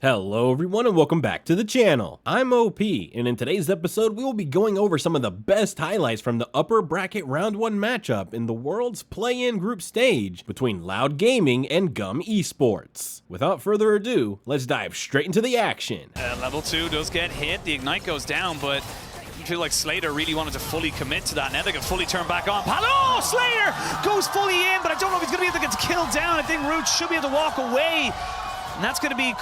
Hello everyone and welcome back to the channel. I'm OP, and in today's episode we will be going over some of the best highlights from the upper bracket round 1 matchup in the world's play-in group stage between Loud Gaming and GAM Esports. Without further ado, let's dive straight into the action. Level 2 does get hit, the Ignite goes down, but I feel like Slater really wanted to fully commit to that. Now they can fully turn back on. Hello, Slater goes fully in, but I don't know if he's going to be able to get killed down. I think Rood should be able to walk away, and that's going to be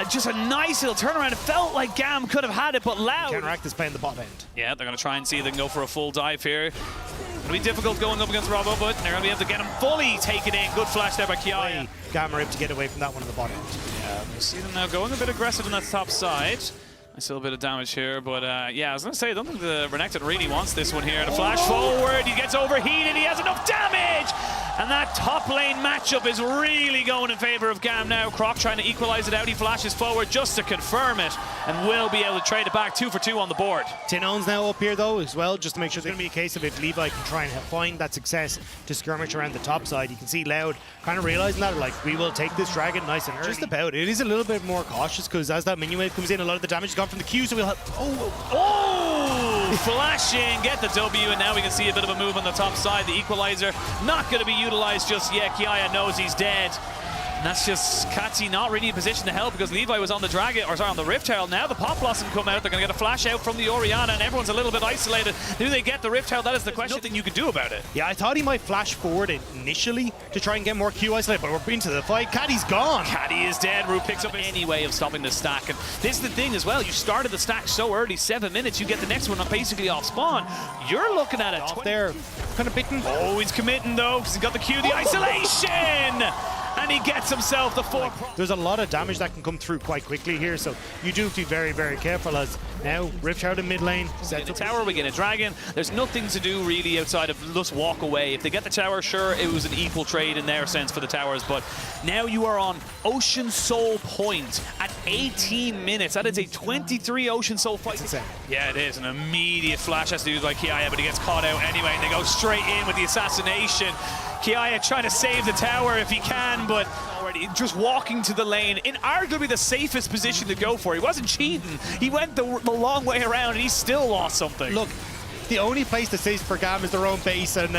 just a nice little turnaround. It felt like GAM could have had it, but Loud. Counteract is playing the bot end. Yeah, they're going to try and see if they can go for a full dive here. It'll be difficult going up against Robbo, but they're going to be able to get him fully taken in. Good flash there by Kiai. GAM are able to get away from that one on the bot end. Yeah, we see them now going a bit aggressive on that top side. Nice little bit of damage here, but yeah, I was going to say, I don't think the Renekton really wants this one here. The flash forward, he gets overheated, he has enough damage! And that top lane matchup is really going in favor of GAM now. Croc trying to equalize it out, he flashes forward just to confirm it, and will be able to trade it back 2 for 2 on the board. Tinone's now up here though as well, just to make sure it's going to be a case of if Levi can try and find that success to skirmish around the top side. You can see Loud kind of realizing that, like, we will take this dragon nice and early. Just about. It is a little bit more cautious because as that minion wave comes in, a lot of the damage is gone from the Q, so we'll have... Flashing, get the W, and now we can see a bit of a move on the top side. The equalizer not going to be utilized just yet. Kiaya knows he's dead. And that's just Katsi not really in position to help because Levi was on the Dragon, or sorry, on the Rift Herald. Now the Pop Blossom come out. They're going to get a flash out from the Orianna, and everyone's a little bit isolated. Do they get the Rift Herald? That is the question. Nothing you can do about it. Yeah, I thought he might flash forward initially to try and get more Q isolated, but we're into the fight. Caddy's gone. Caddy is dead. Rood picks up any way of stopping the stack. And this is the thing as well. You started the stack so early, 7 minutes. You get the next one basically off spawn. You're looking at it. Off there, kind of bitten. Oh, he's committing though, because he's got the Q, the isolation! And he gets himself the 4. There's a lot of damage that can come through quite quickly here, so you do have to be very, very careful as now Rift Herald in mid lane. We get a tower, we get a dragon. There's nothing to do really outside of just walk away. If they get the tower, sure, it was an equal trade in their sense for the towers, but now you are on Ocean Soul Point at 18 minutes. That is a 23 Ocean Soul fight. That's insane. Yeah, it is. An immediate flash has to do by Kiaya, but he gets caught out anyway, and they go straight in with the assassination. Kiaya trying to save the tower if he can, but already just walking to the lane in arguably the safest position to go for. He wasn't cheating. He went the long way around, and he still lost something. Look, the only place that's safe for GAM is their own base, and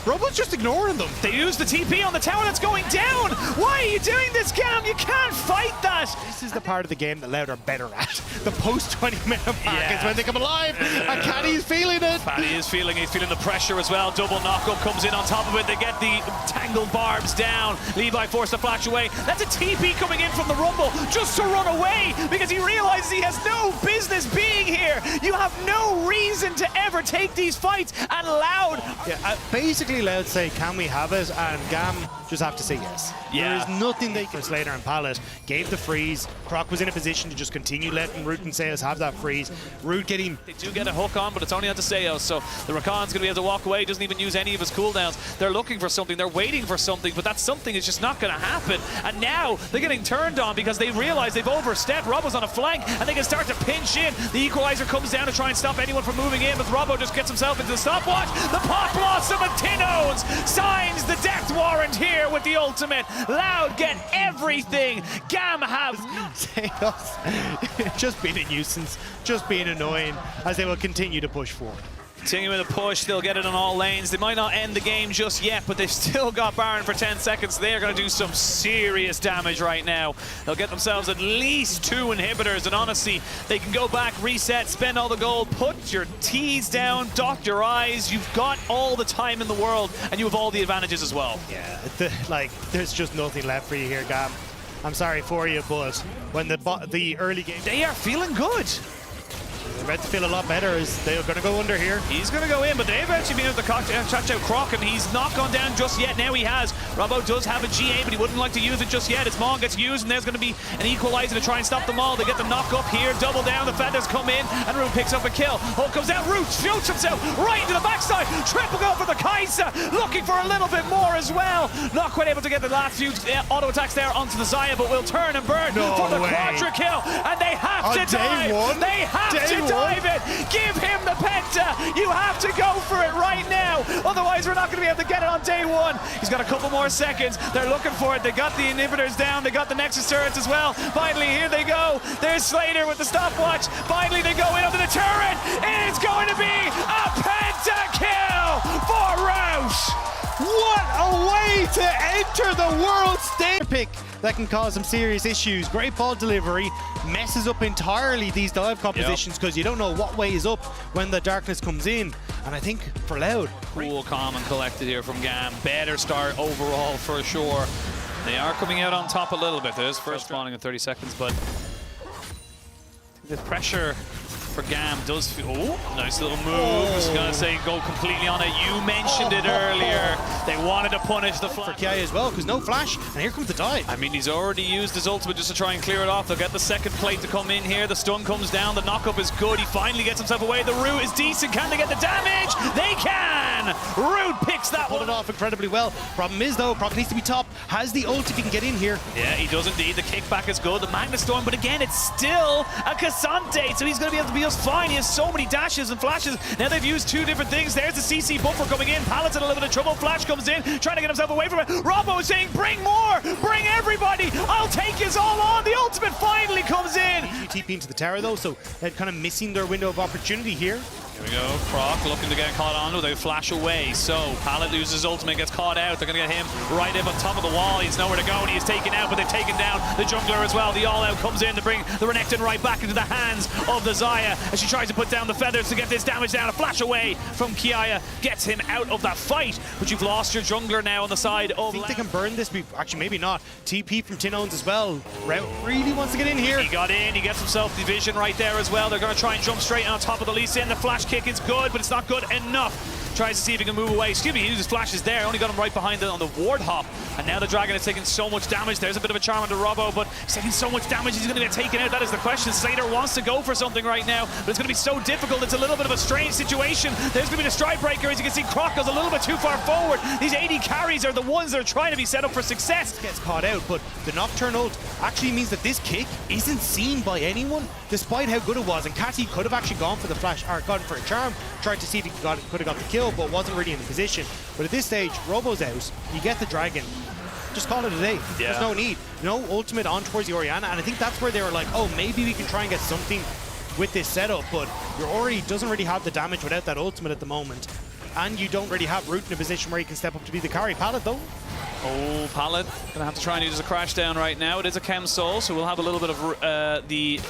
Robo's just ignoring them. They use the TP on the tower that's going down. Why are you doing this, GAM? You can't fight that. This is the part of the game that Loud are better at. The post 20-minute mark is when they come alive, and Caddy is feeling it. Caddy is feeling it. He's feeling the pressure as well. Double knockup comes in on top of it. They get the tangled barbs down. Levi forced to flash away. That's a TP coming in from the Rumble just to run away because he realizes he has no business being here. You have no reason to ever take these fights, and Loud. Yeah, basically Loud say, can we have it? And GAM just have to say yes. Yeah. There is nothing they can. Slater and Pallet gave the freeze. Croc was in a position to just continue letting Root and Seos have that freeze. Root getting... They do get a hook on, but it's only onto Seos, so the Rakan's going to be able to walk away. He doesn't even use any of his cooldowns. They're looking for something. They're waiting for something, but that something is just not going to happen. And now they're getting turned on because they realize they've overstepped. Robbo's on a flank, and they can start to pinch in. The equalizer comes down to try and stop anyone from moving in, but Robbo just gets himself into the stopwatch. The Pop Blossom and Tinones signs the death warrant here with the ultimate. Loud get everything. GAM have just being a nuisance, just being annoying as they will continue to push forward. Continuing the push, they'll get it on all lanes. They might not end the game just yet, but they've still got Baron for 10 seconds. They're going to do some serious damage right now. They'll get themselves at least 2 inhibitors, and honestly, they can go back, reset, spend all the gold, put your T's down, dot your I's. You've got all the time in the world, and you have all the advantages as well. Yeah, there's just nothing left for you here, GAM. I'm sorry for you, but when the early game... They are feeling good. They're about to feel a lot better as they're going to go under here. He's going to go in, but they've actually been able to catch out Croc, and he's not gone down just yet. Now he has. Robbo does have a GA, but he wouldn't like to use it just yet. His Maul gets used, and there's going to be an equalizer to try and stop them all. They get the knock up here, double down, the Feathers come in, and Rood picks up a kill. Hulk comes out, Rood shoots himself right into the backside. Triple go for the Kai'Sa, looking for a little bit more as well. Not quite able to get the last few auto attacks there onto the Xayah, but will turn and burn for the quadra kill, and they have to die. They have to to dive it. Give him the penta. You have to go for it right now. Otherwise, we're not going to be able to get it on day one. He's got a couple more seconds. They're looking for it. They got the inhibitors down. They got the Nexus turrets as well. Finally, here they go. There's Slater with the stopwatch. Finally, they go in under the turret. It's going to be a pentakill for Rood. What a way to enter the world stage! Pick that can cause some serious issues. Great ball delivery messes up entirely these dive compositions because you don't know what way is up when the darkness comes in. And I think for Loud, Cool, calm and collected here from GAM. Better start overall for sure. They are coming out on top a little bit. There's first spawning in 30 seconds, but the pressure for GAM does feel... Oh, nice little move. I was going to say go completely on it. You mentioned it earlier. They wanted to punish the for Kiai as well because no flash, and here comes the dive. I mean, he's already used his ultimate just to try and clear it off. They'll get the second plate to come in here. The stun comes down. The knockup is good. He finally gets himself away. The root is decent. Can they get the damage? They can! Rood picks that one. Pulled it off incredibly well. Problem is, though, Problem needs to be top. Has the ult if he can get in here. Yeah, he does indeed. The kickback is good. The Magna Storm, but again, it's still a Cassante, so he's going to be able to be just fine. He has so many dashes and flashes. Now they've used two different things. There's the CC buffer coming in. Pallets in a little bit of trouble. Flash comes in, trying to get himself away from it. Robbo is saying, bring more! Bring everybody! I'll take us all on! The ultimate finally comes in! TP into the tower, though, so they're kind of missing their window of opportunity here. Here we go, Croc looking to get caught on, they flash away. So Pallet loses his ultimate, gets caught out. They're going to get him right up on top of the wall. He's nowhere to go, and he is taken out, but they've taken down the jungler as well. The all-out comes in to bring the Renekton right back into the hands of the Xayah as she tries to put down the feathers to get this damage down. A flash away from Kiaya gets him out of that fight, but you've lost your jungler now on the side of... I think they can burn this. Actually, maybe not. TP from Tin Owns as well. Rout really wants to get in here. He got in, he gets himself the vision right there as well. They're going to try and jump straight on top of the Lee Sin. The flash kick is good, but it's not good enough. Tries to see if he can move away. Excuse me, he uses flashes there. Only got him right behind on the ward hop. And now the Dragon is taking so much damage. There's a bit of a charm under Robbo, but he's taking so much damage, he's going to get taken out. That is the question. Slater wants to go for something right now, but it's going to be so difficult. It's a little bit of a strange situation. There's going to be the stride breaker. As you can see, Croc goes a little bit too far forward. These AD carries are the ones that are trying to be set up for success. Gets caught out, but the Nocturne ult actually means that this kick isn't seen by anyone, despite how good it was. And Catty could have actually gone for the flash, or gone for a charm, tried to see if he could have got the kill, but wasn't really in the position. But at this stage, Robo's out. You get the Dragon. Just call it a day. Yeah. There's no need. No ultimate on towards the Orianna, and I think that's where they were like, oh, maybe we can try and get something with this setup, but your Ori doesn't really have the damage without that ultimate at the moment. And you don't really have Root in a position where he can step up to be the carry. Pallet, though. Oh, Pallet gonna have to try and use a crash down right now. It is a Chem Soul, so we'll have a little bit of the...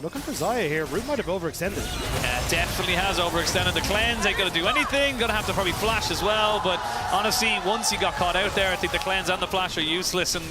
Looking for Xayah here. Root might have overextended. Yeah, definitely has overextended. The cleanse ain't gonna do anything. Gonna have to probably flash as well, but honestly, once he got caught out there, I think the cleanse and the flash are useless, and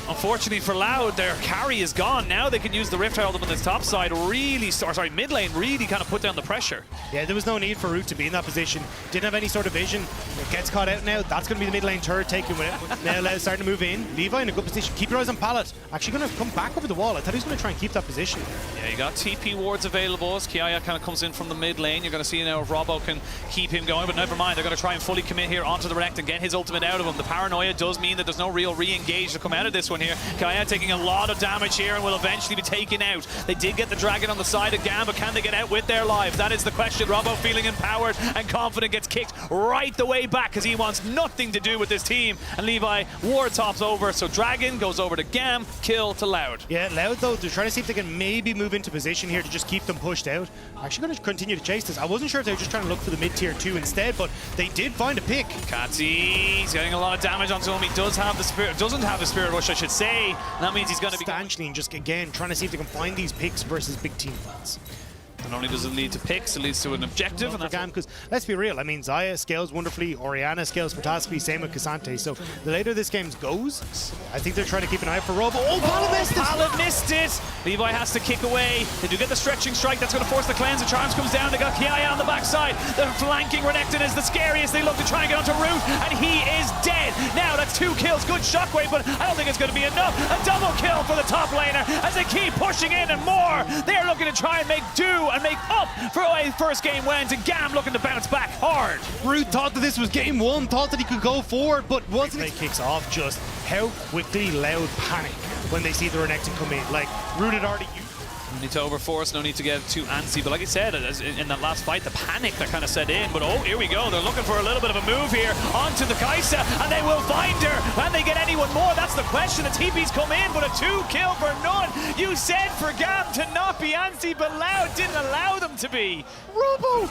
unfortunately for Loud, their carry is gone. Now they can use the Rift Herald on the top side, really, sorry, mid lane, really kind of put down the pressure. Yeah, there was no need for Root to be in that position. Didn't have any sort of vision. It gets caught out now. That's going to be the mid lane turret taken with it. Now Loud starting to move in. Levi in a good position. Keep your eyes on Pallet. Actually going to come back over the wall. I thought he was going to try and keep that position. Yeah, you got TP wards available as Kiaya kind of comes in from the mid lane. You're going to see now if Robbo can keep him going, but never mind. They're going to try and fully commit here onto the Renekton and get his ultimate out of him. The paranoia does mean that there's no real re-engage to come out of this one here. Kiaya taking a lot of damage here and will eventually be taken out. They did get the Dragon on the side of GAM, but can they get out with their lives? That is the question. Robbo feeling empowered and confident gets kicked right the way back because he wants nothing to do with this team. And Levi ward tops over, so Dragon goes over to GAM, kill to Loud. Yeah, Loud though, they're trying to see if they can maybe move into position here to just keep them pushed out. Actually going to continue to chase this. I wasn't sure if they were just trying to look for the mid-tier 2 instead, but they did find a pick. Katsy's getting a lot of damage onto him. He does have the spirit, doesn't have the spirit rush, I should say. And that means he's going to be substantially, and just again trying to see if they can find these picks versus big team fights. Not only does it lead to picks, it leads to an objective. And that's because let's be real, I mean, Xayah scales wonderfully, Orianna scales fantastically, same with Cassante. So the later this game goes, I think they're trying to keep an eye out for Robo. Oh, Pallet missed it! Pallet missed it! Levi has to kick away. They do get the stretching strike. That's going to force the cleanse. The charms comes down. They got Kiaya on the backside. The flanking Renekton is the scariest. They look to try and get onto Root, and he is dead. Now that's 2 kills. Good shockwave, but I don't think it's going to be enough. A double kill for the top laner as they keep pushing in and more. They're looking to try and make do and make up for a first game wins, and GAM looking to bounce back hard. Root thought that this was game 1, thought that he could go forward, but wasn't it? Kicks off just how quickly Loud panic when they see the Renekton come in. Like, Root had already used No need to overforce, no need to get too antsy, but like I said, in that last fight, the panic that kind of set in, but oh, here we go, they're looking for a little bit of a move here onto the Kaisa, and they will find her. Can they get anyone more? That's the question. The TP's come in, but a 2 kill for none. You said for GAM to not be antsy, but Loud didn't allow them to be. Robo,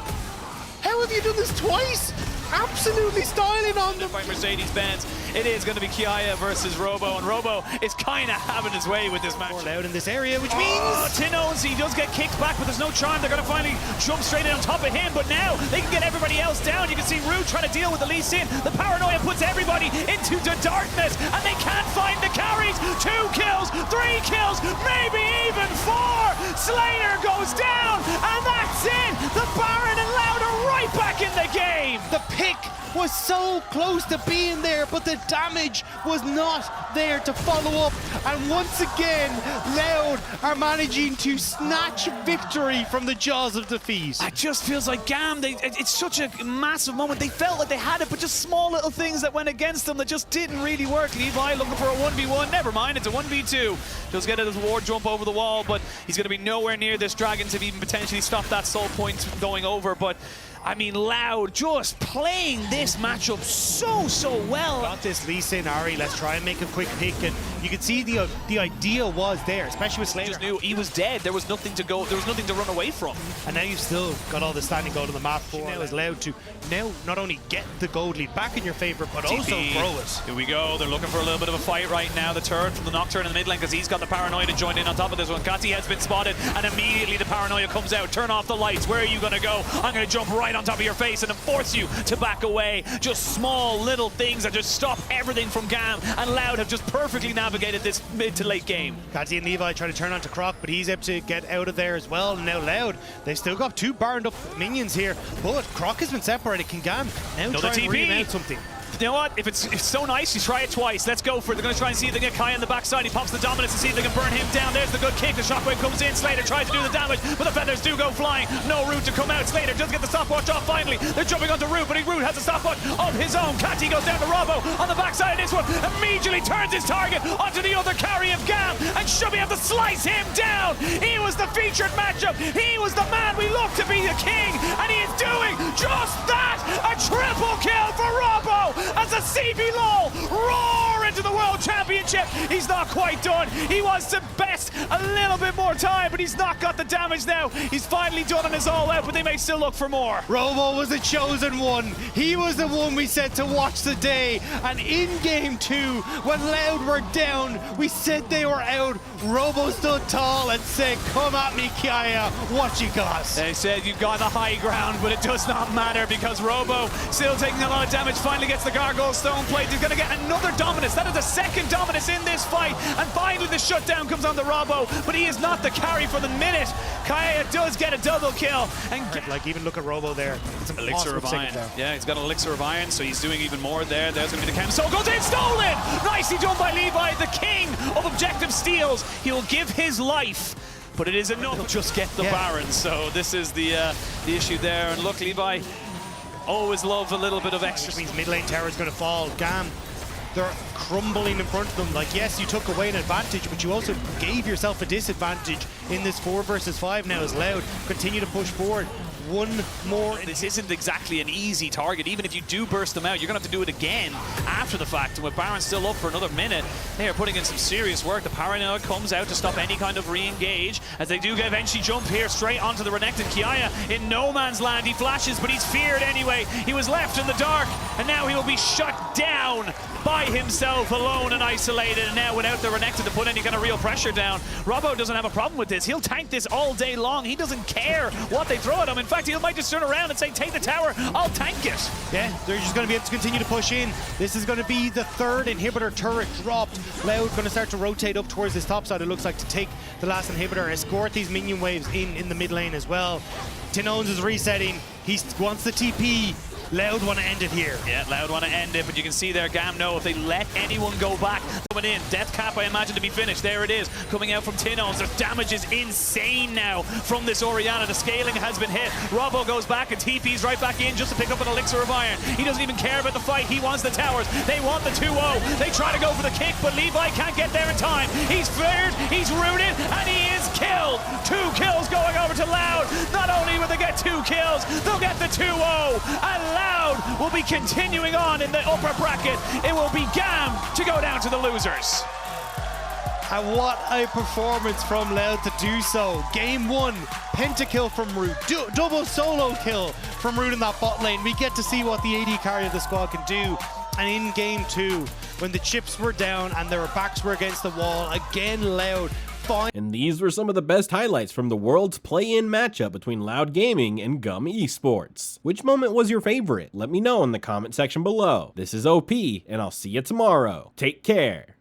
how have you done this twice? Absolutely styling on them. By Mercedes-Benz, it is going to be Kiaya versus Robo, and Robo is kind of having his way with this match. More Loud in this area, which means Tinones, he does get kicked back, but there's no charm. They're going to finally jump straight in on top of him, but now they can get everybody else down. You can see Rood trying to deal with the Lee Sin. The paranoia puts everybody into the darkness, and they can't find the carries. 2 kills, 3 kills, maybe even 4. Slater goes down, and that's it. The Baron and Loud are right back in the game. the pick was so close to being there, but the damage was not there to follow up. And once again, Loud are managing to snatch victory from the jaws of defeat. It just feels like GAM, it's such a massive moment. They felt like they had it, but just small little things that went against them that just didn't really work. Levi looking for a 1v1, never mind, it's a 1v2. Does get his ward jump over the wall, but he's going to be nowhere near this dragon to even potentially stop that soul point going over. But I mean, Loud just playing this matchup so well. Got this Lee Sin, Ari, let's try and make a quick pick, and you can see the idea was there, especially with Slater. Just knew he was dead. There was nothing to go, there was nothing to run away from. And now you've still got all the standing gold on the map for now is Loud to now not only get the gold lead back in your favor, but TP. also grow it. Here we go, they're looking for a little bit of a fight right now. The turret from the Nocturne in the mid lane, because he's got the paranoia to join in on top of this one. Kati has been spotted, and immediately the paranoia comes out. Turn off the lights, where are you gonna go? I'm gonna jump right on top of your face and force you to back away. Just small little things that just stop everything from GAM, and Loud have just perfectly navigated this mid to late game. Kati and Levi try to turn onto Croc, but he's able to get out of there as well. And now Loud, they've still got 2 barred up minions here, but Croc has been separated. Can GAM now try and ream out something? You know what? If it's so nice, you try it twice. Let's go for it. They're going to try and see if they get Kai on the backside. He pops the dominance to see if they can burn him down. There's the good kick. The shockwave comes in. Slater tries to do the damage, but the feathers do go flying. No Rood to come out. Slater does get the stopwatch off finally. They're jumping onto Rood, but Rood has a stopwatch of his own. Kati goes down to Robo on the backside of this one. Immediately turns his target onto the other carry of GAM, and should be able to slice him down. He was the featured matchup. He was the man we looked to be the king, and he is doing just that. A triple kill for Robo as a LoL roar into the World Championship. He's not quite done. He wants to best a little bit more time, but he's not got the damage now. He's finally done on his all out, but they may still look for more. Robo was the chosen one. He was the one we said to watch the day. And in game 2, when Loud were down, we said they were out. Robo stood tall and said, come at me, Kiaya. What you got? They said you got the high ground, but it does not matter because Robo still taking a lot of damage, finally gets the gargoyle stone plate. He's going to get another dominance. That is the second dominance in this fight, and finally the shutdown comes on the Robo, but he is not the carry for the minute. Kaya does get a double kill, and like, even look at Robo there. It's an elixir of iron. Yeah, he's got an elixir of iron, so he's doing even more there. There's going to be the cam. So goes in, stolen! Nicely done by Levi, the king of objective steals. He'll give his life, but it is enough to just get the Baron. So this is the issue there. And look, Levi always love a little bit of extra. Which means mid lane tower is going to fall. GAM, they're crumbling in front of them. Like, yes, you took away an advantage, but you also gave yourself a disadvantage in this 4 versus 5 now as Loud continue to push forward. One more. This isn't exactly an easy target. Even if you do burst them out, you're going to have to do it again after the fact. And with Baron still up for another minute, they are putting in some serious work. The Paranoia comes out to stop any kind of re-engage, as they do eventually jump here straight onto the Renekton. Kiaya in no man's land. He flashes, but he's feared anyway. He was left in the dark, and now he will be shut down by himself, alone and isolated. And now without the Renekton to put any kind of real pressure down, Robo doesn't have a problem with this. He'll tank this all day long. He doesn't care what they throw at him. In fact, he might just turn around and say, take the tower, I'll tank it. Yeah, they're just going to be able to continue to push in. This is going to be the 3rd inhibitor turret dropped. Loud going to start to rotate up towards this top side, it looks like, to take the last inhibitor, escort these minion waves in the mid lane as well. Tinones is resetting. He wants the TP. Loud want to end it here. Yeah, Loud want to end it, but you can see there, GAM know if they let anyone go back, coming in. Death cap, I imagine, to be finished. There it is, coming out from Tinones. Their damage is insane now from this Orianna. The scaling has been hit. Robo goes back and TP's right back in just to pick up an elixir of iron. He doesn't even care about the fight. He wants the towers. They want the 2-0. They try to go for the kick, but Levi can't get there in time. He's feared, he's rooted, and he is killed. 2 2 kills. They'll get the 2-0. And Loud will be continuing on in the upper bracket. It will be GAM to go down to the losers. And what a performance from Loud to do so. Game 1, pentakill from Rood, double solo kill from Rood in that bot lane. We get to see what the AD carry of the squad can do. And in game 2, when the chips were down and their backs were against the wall, again Loud. And these were some of the best highlights from the world's play-in matchup between Loud Gaming and GAM Esports. Which moment was your favorite? Let me know in the comment section below. This is OP, and I'll see you tomorrow. Take care.